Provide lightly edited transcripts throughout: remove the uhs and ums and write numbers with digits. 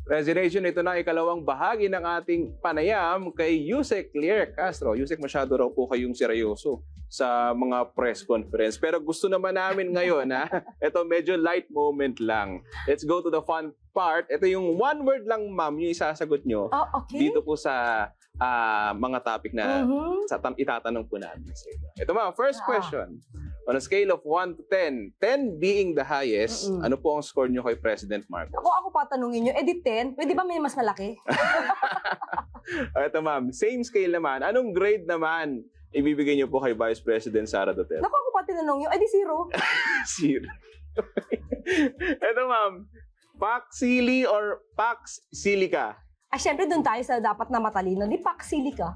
Resignation, ito na ikalawang bahagi ng ating panayam kay Yusek Lier Castro. Yusek, masyado raw po kayong seryoso sa mga press conference. Pero gusto naman namin ngayon, ito medyo light moment lang. Let's go to the fun part. Ito yung one word lang, ma'am, yung isasagot nyo dito po sa mga topic na itatanong po namin sa inyo. Ito, ma'am, first question. On a scale of 1 to 10, 10 being the highest, ano po ang score nyo kay President Marcos? Ako patanungin nyo, di 10? Pwede ba may mas malaki? Ito, ma'am, same scale naman. Anong grade naman ibibigay nyo po kay Vice President Sara Duterte? Ako pa tinanong nyo, di 0. Zero. Ito, ma'am, Pax Sili or Pax Silica? Syempre doon tayo sa dapat na matalino. Di paksili ka.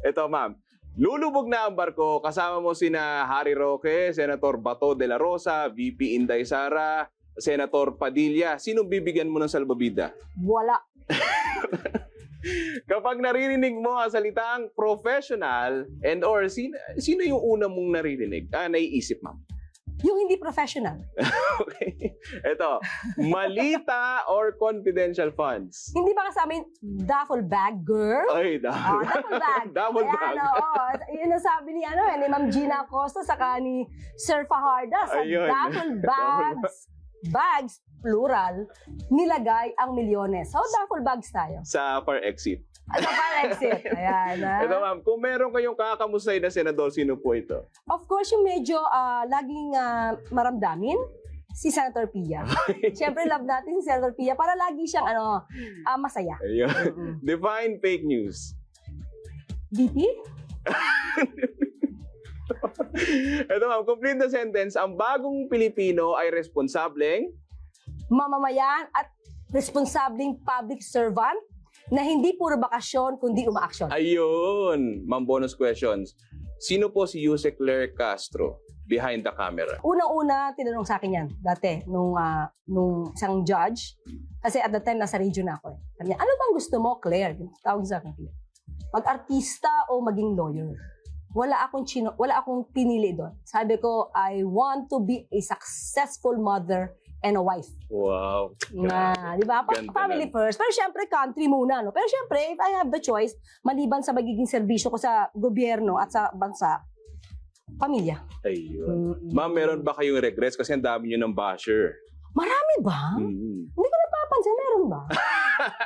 Ito, ma'am. Lulubog na ang barko, kasama mo sina Harry Roque, Senator Bato de la Rosa, VP Inday Sara, Senator Padilla. Sinong bibigyan mo ng salbabida? Wala. Kapag naririnig mo ang salitang professional and/or sino yung una mong naririnig? Naiisip, ma'am. Yung hindi professional. Okay. Ito, malita or confidential funds? Hindi ba kasama yung duffel bag, girl? Ay, duffel bag. Duffel bag. Yun ang sabi ni Ma'am Gina Acosta saka ni Sir Fajardo sa duffel bags, plural, nilagay ang milyones. So, duffel bags tayo. Sa per exit. Sa per exit. Ayan. Ito, ma'am, kung meron kayong kakamusay na senador, sino po ito? Of course, yung medyo laging maramdamin, si Senator Pia. Siyempre, love natin si Senator Pia para lagi siyang masaya. Ayun. Define fake news. VP? Ito, ma'am, complete the sentence. Ang bagong Pilipino ay responsableng mamamayan at responsableng public servant na hindi puro bakasyon kundi umaaksyon. Ayun. Ma'am, bonus questions. Sino po si Yusek Lier Castro behind the camera? Unang-una, tinanong sa akin yan dati nung isang judge. Kasi at the time, nasa region na ako. Sabi niya, ano bang gusto mo, Claire? Tawag sa akin, Claire. Mag-artista o maging lawyer? Wala akong pinili doon. Sabi ko, I want to be a successful mother and a wife. Wow. Di ba? Family first. Pero syempre, country muna. No? Pero syempre, if I have the choice, maliban sa magiging serbisyo ko sa gobyerno at sa bansa, pamilya. Ayun. Ma'am, meron ba kayong regrets? Kasi ang dami nyo ng basher. Marami ba? Hindi ko napapansin. Meron ba?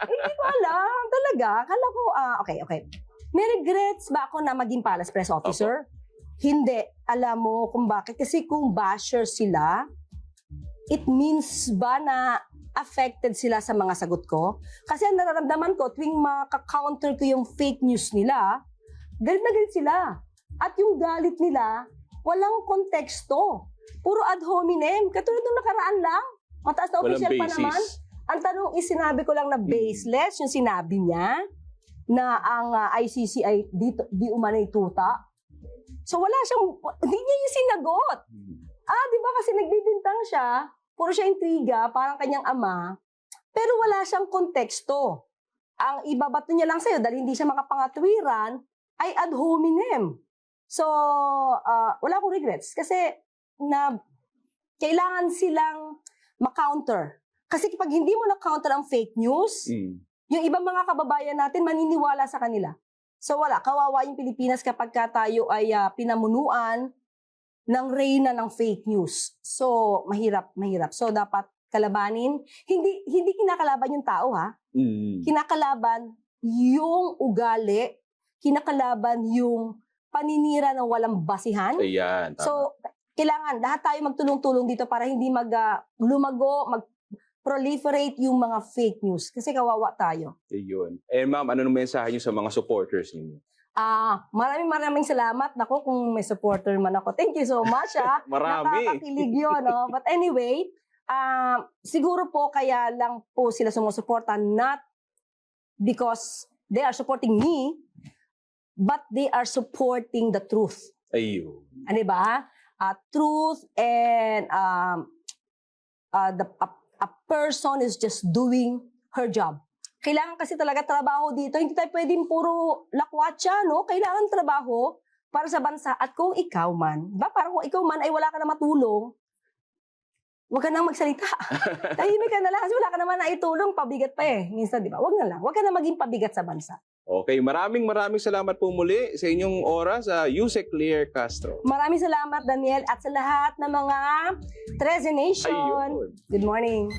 Hindi ko alam. Talaga. Akala ko, okay. May regrets ba ako na maging palace press officer? Hindi. Alam mo kung bakit. Kasi kung basher sila, it means ba na affected sila sa mga sagot ko? Kasi ang nararamdaman ko, tuwing maka-counter ko yung fake news nila, galit na galit sila. At yung galit nila, walang konteksto. Puro ad hominem. Katulad nung nakaraan lang. Mataas na official pa naman. Ang tanong is, sinabi ko lang na baseless yung sinabi niya na ang ICC ay di umanay tuta. So wala siyang, hindi niya yung sinagot. Di ba kasi nagbibintang siya, puro siya intriga, parang kanyang ama, pero wala siyang konteksto. Ang ibabato niya lang sa'yo dahil hindi siya makapangatwiran ay ad hominem. So, wala akong regrets kasi kailangan silang ma-counter. Kasi kapag hindi mo na-counter ang fake news, yung ibang mga kababayan natin maniniwala sa kanila. So wala, kawawa yung Pilipinas kapag tayo ay pinamunuan ng reyna ng fake news. So mahirap. So dapat kalabanin. Hindi kinakalaban yung tao, ha? Kinakalaban yung ugali, kinakalaban yung paninira ng walang basihan. Ayan. So kailangan lahat tayo magtulong-tulong dito para hindi proliferate yung mga fake news. Kasi kawawa tayo. Ayun. Ma'am, ano nung mensahe niyo sa mga supporters niyo? Maraming salamat. Naku, kung may supporter man ako. Thank you so much, Marami. Nakakakilig yun, no? But anyway, siguro po kaya lang po sila sumusuporta, not because they are supporting me, but they are supporting the truth. Ayun. Ano ba? Truth and a person is just doing her job. Kailangan kasi talaga trabaho dito. Hindi tayo pwedeng puro lakwatsa, no? Kailangan trabaho para sa bansa. At kung ikaw man, parang kung ikaw man ay wala ka na matulong, Huwag ka nang magsalita. Tahimik ka na lang kasi wala ka naman naitulong, pabigat pa eh. Minsan, di ba? Huwag na lang. Huwag ka na maging pabigat sa bansa. Okay, maraming salamat po muli sa inyong oras, Yusek Lear Castro. Maraming salamat, Daniel, at sa lahat ng mga Treze Nation. Ayun. Good morning.